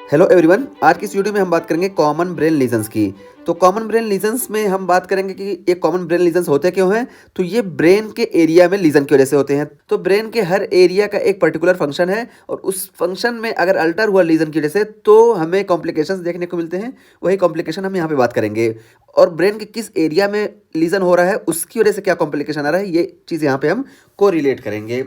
Hello everyone, आज की इस वीडियो में हम बात करेंगे कॉमन ब्रेन लीजन्स की। तो कॉमन ब्रेन लीजन्स में हम बात करेंगे कि ये कॉमन ब्रेन लीजन्स होते क्यों हैं। तो ये ब्रेन के एरिया में लीजन की वजह से होते हैं। तो ब्रेन के हर एरिया का एक पर्टिकुलर फंक्शन है और उस फंक्शन में अगर अल्टर हुआ लीजन की वजह से तो हमें कॉम्प्लिकेशंस देखने को मिलते हैं। वही कॉम्प्लिकेशन हम यहाँ पे बात करेंगे और ब्रेन के किस एरिया में लीजन हो रहा है उसकी वजह से क्या कॉम्प्लिकेशन आ रहा है, ये चीज़ यहाँ पे हम को रिलेट करेंगे।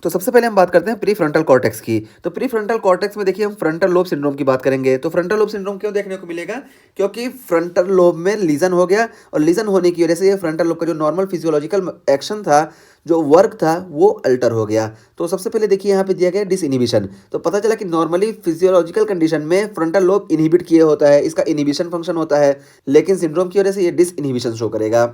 तो सबसे पहले हम बात करते हैं प्री फ्रंटल कॉर्टेक्स की। तो प्री फ्रंटल कॉर्टेक्स में देखिए हम फ्रंटल लोब सिंड्रोम की बात करेंगे। तो फ्रंटल लोब सिंड्रोम क्यों देखने को मिलेगा? क्योंकि फ्रंटल लोब में लीजन हो गया और लीजन होने की वजह से ये फ्रंटल लोब का जो नॉर्मल फिजियोलॉजिकल एक्शन था, जो वर्क था, वो अल्टर हो गया। तो सबसे पहले देखिए यहाँ पे दिया गया डिसइनिबिशन। तो पता चला कि नॉर्मली फिजियोलॉजिकल कंडीशन में फ्रंटल लोब इनहिबिट किए होता है, इसका इनहिबिशन फंक्शन होता है, लेकिन सिंड्रोम की वजह से ये डिसइनिबिशन शो करेगा।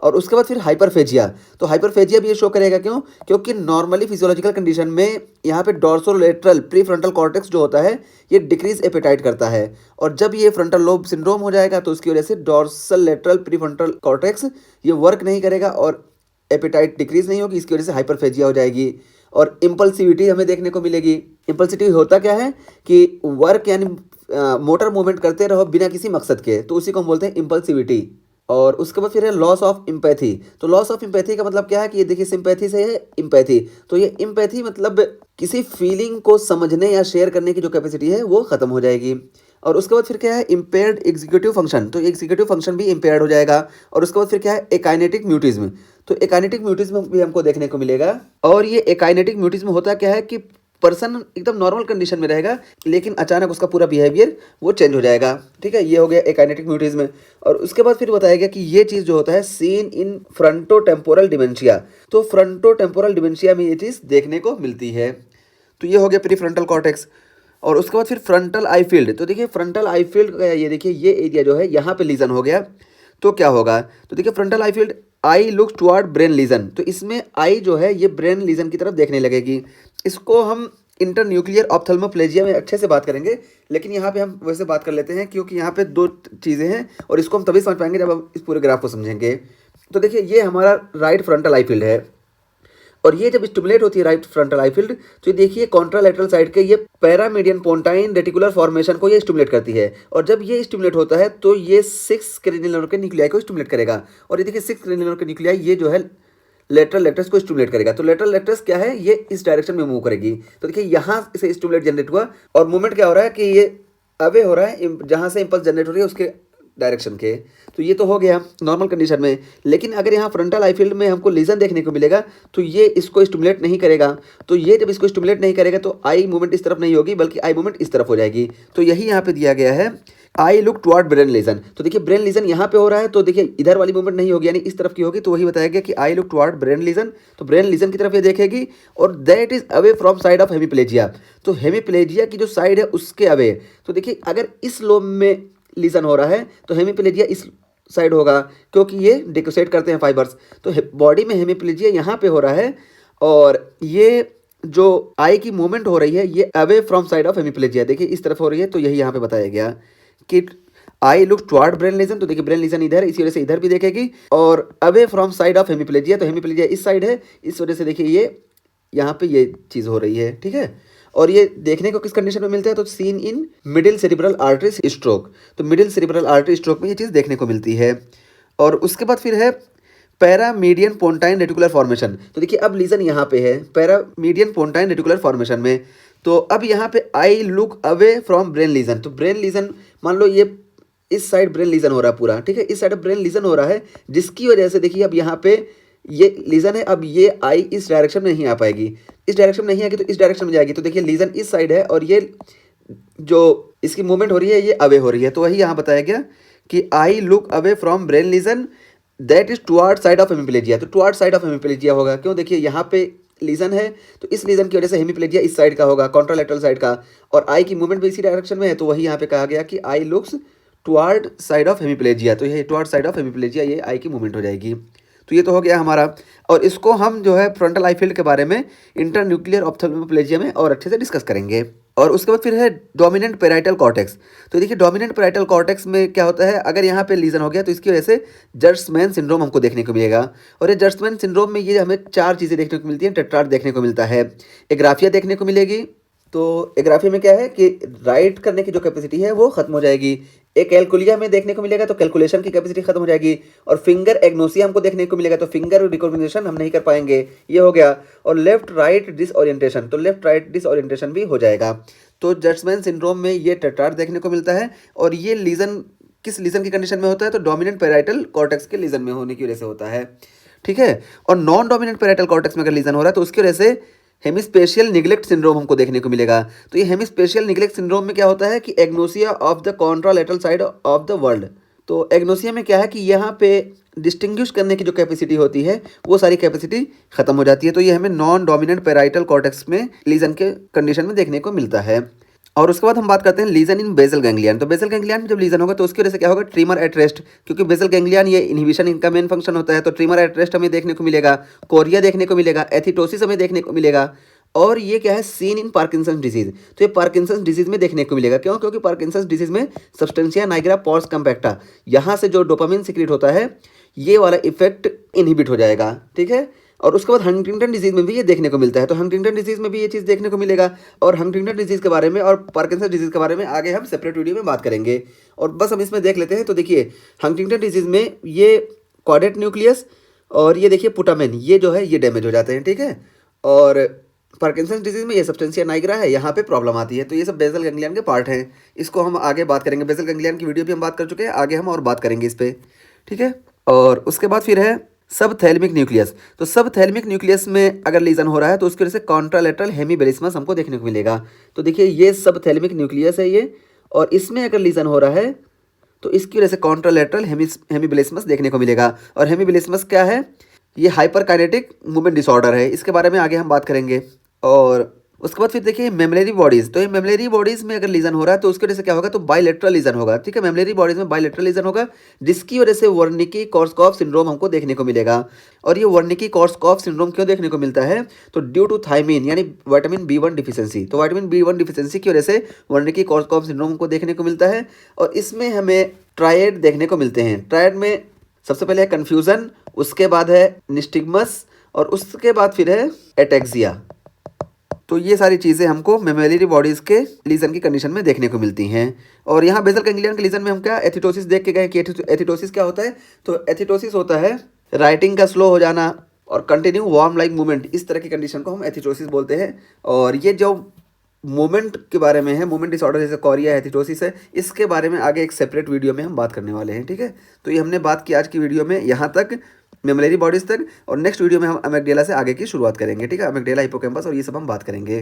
और उसके बाद फिर हाइपरफेजिया। तो हाइपरफेजिया भी ये शो करेगा क्यों? क्योंकि नॉर्मली फिजियोलॉजिकल कंडीशन में यहाँ पे डॉर्सोलेटरल प्री फ्रंटल कॉर्टेक्स जो होता है ये डिक्रीज एपेटाइट करता है और जब ये फ्रंटल लोब सिंड्रोम हो जाएगा तो उसकी वजह से dorsal lateral pre frontal cortex ये वर्क नहीं करेगा और एपेटाइट डिक्रीज नहीं होगी, इसकी वजह से हाइपरफेजिया हो जाएगी। और इम्पल्सिविटी हमें देखने को मिलेगी। इम्पल्सिविटी होता क्या है कि वर्क यानी मोटर मूवमेंट करते रहो बिना किसी मकसद के, तो उसी को हम बोलते हैं इम्पल्सिविटी। और उसके बाद फिर है लॉस ऑफ इम्पैथी। तो लॉस ऑफ इम्पैथी का मतलब क्या है कि ये देखिए सिंपैथी से है इम्पैथी। तो ये इम्पैथी मतलब किसी फीलिंग को समझने या शेयर करने की जो कैपेसिटी है वो खत्म हो जाएगी। और उसके बाद फिर क्या है इम्पेयर्ड एग्जीक्यूटिव फंक्शन। तो एग्जीक्यूटिव फंक्शन भी इम्पेयर्ड हो जाएगा। और उसके बाद फिर क्या है एकाइनेटिक म्यूटिज्म। तो एकाइनेटिक म्यूटिज्म भी हमको देखने को मिलेगा। और ये एकाइनेटिक म्यूटिज्म होता क्या है कि पर्सन एकदम नॉर्मल कंडीशन में रहेगा लेकिन अचानक उसका पूरा बिहेवियर वो चेंज हो जाएगा। ठीक है, ये हो गया एकाइनेटिक म्यूटिज्म। और उसके बाद फिर बताया गया कि ये चीज़ जो होता है सीन इन फ्रंटोटेम्पोरल डिमेंशिया। तो फ्रंटोटेम्पोरल डिमेंशिया में ये चीज़ देखने को मिलती है। तो ये हो गया प्री फ्रंटल कॉर्टेक्स। और उसके बाद फिर फ्रंटल आई फील्ड। तो देखिए फ्रंटल आई फील्ड का ये देखिए ये एरिया जो है यहाँ पे लीजन हो गया तो क्या होगा? तो देखिए frontal eye field eye looks toward brain lesion. तो इसमें आई जो है ये ब्रेन लीजन की तरफ देखने लगेगी। इसको हम इंटरन्यूक्लियर ऑप्थेल्मोप्लेजिया में अच्छे से बात करेंगे, लेकिन यहाँ पे हम वैसे बात कर लेते हैं क्योंकि यहाँ पे दो चीज़ें हैं और इसको हम तभी समझ पाएंगे जब हम इस पूरे ग्राफ को समझेंगे। तो देखिए ये हमारा राइट फ्रंटल आई फील्ड है और ये जब स्टिमुलेट होती है राइट फ्रंटल आई फील्ड तो ये देखिए कॉन्ट्रालैटरल साइड के ये पैरामीडियन पोंटाइन रेटिकुलर फॉर्मेशन को ये स्टिमुलेट करती है। और जब ये स्टिमुलेट होता है तो ये 6 क्रेनियल के न्यूक्लियाई को स्टिमुलेट करेगा। और ये देखिए 6 क्रेनियल के न्यूक्लियाई ये जो है लेटरल लेक्टस को स्टिमुलेट करेगा। तो लेटरल लेक्टस क्या है? ये इस डायरेक्शन में मूव करेगी। तो देखिए यहाँ से स्टिमुलेट जनरेट हुआ और मूवमेंट क्या हो रहा है कि ये अवे हो रहा है जहाँ से इंपल्स जनरेट हो रही है उसके डायरेक्शन के। तो ये तो हो गया नॉर्मल कंडीशन में। लेकिन अगर यहाँ फ्रंटल आई फील्ड में हमको लीजन देखने को मिलेगा तो ये इसको स्टिमुलेट नहीं करेगा। तो ये जब इसको स्टिमुलेट नहीं करेगा तो आई मूवमेंट इस तरफ नहीं होगी बल्कि आई मूवमेंट इस तरफ हो जाएगी। तो यही यहाँ पे दिया गया है eye look toward brain lesion. तो देखिए ब्रेन लीजन यहाँ पे हो रहा है तो देखिए इधर वाली मूवमेंट नहीं होगी यानी इस तरफ की होगी। तो वही बताया गया कि eye look toward brain lesion. तो ब्रेन लीजन की तरफ ये देखेगी और that is away from side of hemiplegia. तो हेमिप्लेजिया की जो साइड है उसके अवे। तो देखिए अगर इस लोब में लीजन हो रहा है तो हेमिप्लेजिया इस साइड होगा क्योंकि ये डिकोसेट करते हैं फाइबर्स। तो बॉडी में हेमिप्लेजिया यहाँ पे हो रहा है और ये जो आई की मूवमेंट हो रही है ये away from side of hemiplegia देखिए इस तरफ हो रही है। तो यही यहाँ पे बताया गया कि eye look toward brain lesion. तो देखिए ब्रेन लीजन इधर इसी वजह से इधर भी देखेगी और away from side of hemiplegia. तो हेमिप्लेजिया इस साइड है, इस वजह से देखिए ये यहाँ पे ये चीज़ हो रही है। ठीक है, और ये देखने को किस कंडीशन में मिलता है? तो seen in middle cerebral artery stroke. तो मिडिल सेरिब्रल आर्टरी स्ट्रोक में ये चीज़ देखने को मिलती है। और उसके बाद फिर है पैरामीडियन पोंटाइन रेटिकुलर फॉर्मेशन। तो देखिए अब लीजन यहाँ पे है पैरामीडियन पोंटाइन रेटिकुलर फॉर्मेशन में। तो अब यहाँ पे eye look away from brain lesion. तो ब्रेन लीजन मान लो ये इस साइड ब्रेन लीजन हो रहा है पूरा। ठीक है, इस साइड ब्रेन लीजन हो रहा है जिसकी वजह से देखिए अब यहाँ पे ये लीजन है। अब ये आई इस डायरेक्शन में नहीं आ पाएगी, इस डायरेक्शन में नहीं आएगी तो इस डायरेक्शन में जाएगी। तो देखिए लीजन इस साइड है और ये जो इसकी मूवमेंट हो रही है ये अवे हो रही है। तो वही यहाँ बताया गया कि eye look away from brain lesion that is toward side of hemiplegia. तो टुवर्ड साइड ऑफ हेमिप्लेजिया होगा क्यों? देखिए यहाँ पे लीजन है तो इस लीजन की वजह से हेमिप्लेजिया इस साइड का होगा, कॉन्ट्रालैटरल साइड का, और आई की मूवमेंट भी इसी डायरेक्शन में है। तो वही यहाँ पे कहा गया कि आई looks toward side of hemiplegia. तो ये टुवर्ड साइड ऑफ हेमिप्लेजिया ये आई की मूवमेंट हो जाएगी। तो ये तो हो गया हमारा। और इसको हम जो है फ्रंटल आई फील्ड के बारे में इंटरन्यूक्लियर ऑप्थेल्मोप्लेजिया में और अच्छे से डिस्कस करेंगे। और उसके बाद फिर है डोमिनेंट पेराइटल कॉर्टेक्स। तो देखिए डोमिनेंट पेराइटल कॉर्टेक्स में क्या होता है, अगर यहाँ पे लीजन हो गया तो इसकी वजह से जर्समैन सिंड्रोम हमको देखने को मिलेगा। और ये जर्समैन सिंड्रोम में ये हमें 4 चीज़ें देखने को मिलती हैं। टेट्राड देखने को मिलता है, एग्राफिया देखने को मिलेगी, तो एग्राफी में क्या है कि राइट करने की जो कैपेसिटी है वो खत्म हो जाएगी। एक कैलकुलिया में देखने को मिलेगा तो कैलकुलेशन की कैपेसिटी खत्म हो जाएगी। और फिंगर एग्नोसिया हमको देखने को मिलेगा तो फिंगर रिकॉग्निशन हम नहीं कर पाएंगे, ये हो गया। और लेफ्ट राइट डिसओरिएंटेशन, तो लेफ्ट राइट डिसओरिएंटेशन भी हो जाएगा। तो जर्समैन सिंड्रोम में ये टेट्राड देखने को मिलता है। और ये लीजन किस लीजन की कंडीशन में होता है, तो डोमिनेंट पैराइटल कॉर्टेक्स के लीजन में होने की वजह से होता है, ठीक है। और नॉन डोमिनेंट पैराइटल कॉर्टेक्स में अगर लीजन हो रहा है तो उसकी वजह से हेमिस्पेशियल निग्लेक्ट सिंड्रोम हमको देखने को मिलेगा। तो ये हेमिस्पेशियल निग्लेक्ट सिंड्रोम में क्या होता है कि agnosia of the contralateral side of the world. तो एग्नोसिया में क्या है कि यहाँ पे डिस्टिंग्विश करने की जो कैपेसिटी होती है वो सारी कैपेसिटी खत्म हो जाती है। तो ये हमें नॉन डोमिनेंट पैराइटल कॉर्टेक्स में लीजन के कंडीशन में देखने को मिलता है। और उसके बाद हम बात करते हैं लीजन इन बेसल गैंग्लियन। तो बेसल गैंग्लियन में जब लीजन होगा तो उसकी वजह से क्या होगा, ट्रीमर एट रेस्ट, क्योंकि बेसल गैंग्लियन ये इनहिबिशन इनका मेन फंक्शन होता है। तो ट्रीमर एट रेस्ट हमें देखने को मिलेगा, कोरिया देखने को मिलेगा, एथिटोसिस हमें देखने को मिलेगा। और ये क्या है, सीन इन पार्किंसंस डिजीज। तो ये पार्किंसंस डिजीज में देखने को मिलेगा, क्यों, क्योंकि पार्किंसंस डिजीज में सब्सटेंसिया नाइग्रा पॉर्स कम्पैक्टा, यहाँ से जो डोपामिन सीक्रेट होता है ये वाला इफेक्ट इनहिबिट हो जाएगा, ठीक है। और उसके बाद हंटिंगटन डिजीज में भी ये देखने को मिलता है। तो हंटिंगटन डिजीज में भी ये चीज़ देखने को मिलेगा। और हंटिंगटन डिजीज के बारे में और पार्किंसन डिजीज के बारे में आगे हम सेपरेट वीडियो में बात करेंगे। और बस हम इसमें देख लेते हैं। तो देखिए हंटिंगटन डिजीज में ये क्वाड्रेट न्यूक्लियस और ये देखिए पुटामेन, ये जो है ये डैमेज हो जाते हैं, ठीक है। और पार्किंसन डिजीज में ये सब्सटेंसिया नाइग्रा है, यहाँ पे प्रॉब्लम आती है। तो ये सब बेसल गैंग्लियन के पार्ट हैं, इसको हम आगे बात करेंगे। बेसल गैंग्लियन की वीडियो भी हम बात कर चुके हैं, आगे हम और बात करेंगे इस पर, ठीक है। और उसके बाद फिर है सब थैलेमिक न्यूक्लियस। तो सब थैलेमिक न्यूक्लियस में अगर लीजन हो रहा है तो उसकी वजह से कॉन्ट्रालेटरल हेमीबेलिस्मस हमको देखने को मिलेगा। तो देखिए ये सब थैलेमिक न्यूक्लियस है ये, और इसमें अगर लीजन हो रहा है तो इसकी वजह से कॉन्ट्रालेटरल हेमीबेलिस्मस देखने को मिलेगा। और हेमीबेलिस्मस क्या है, ये हाइपरकाइनेटिक मूवमेंट डिसऑर्डर है, इसके बारे में आगे हम बात करेंगे। और उसके बाद फिर देखिए मेमोरी बॉडीज। तो ये मेमोरी बॉडीज में अगर लीजन हो रहा है तो उसकी वजह से क्या होगा, तो बायलेटरल लीजन होगा, ठीक है। मेमोरी बॉडीज में बायलेटरल लीजन होगा, जिसकी वजह से वर्निकी कॉर्सकॉफ सिंड्रोम हमको देखने को मिलेगा। और ये वर्निकी कॉर्सकॉफ सिंड्रोम क्यों देखने को मिलता है, तो ड्यू टू थायमिन यानी विटामिन B1 डिफिशियंसी। तो विटामिन B1 डिफिशियंसी की वजह से वर्निकी कॉर्सकॉफ सिंड्रोम हमको देखने को मिलता है। और इसमें हमें ट्रायड देखने को मिलते हैं। ट्रायड में सबसे पहले है कन्फ्यूजन, उसके बाद है निस्टिग्मस, और उसके बाद फिर है एटेक्सिया। तो ये सारी चीज़ें हमको मेमोरी बॉडीज़ के लीजन की कंडीशन में देखने को मिलती हैं। और यहाँ बेसल गैंग्लियन के लीजन में हम क्या एथिटोसिस देख के गए कि एथिटोसिस क्या होता है, तो एथिटोसिस होता है राइटिंग का स्लो हो जाना और कंटिन्यू वार्म लाइक मूवमेंट, इस तरह की कंडीशन को हम एथिटोसिस बोलते हैं। और ये जो मूवमेंट के बारे में है, मूवमेंट डिसऑर्डर जैसे कोरिया एथिटोसिस है, इसके बारे में आगे एक सेपरेट वीडियो में हम बात करने वाले हैं, ठीक है। तो ये हमने बात की आज की वीडियो में यहाँ तक, मेमोरी बॉडीज तक। और नेक्स्ट वीडियो में हम अमेगडेला से आगे की शुरुआत करेंगे, ठीक है। अमेगडेला, हिप्पोकैम्पस और ये सब हम बात करेंगे।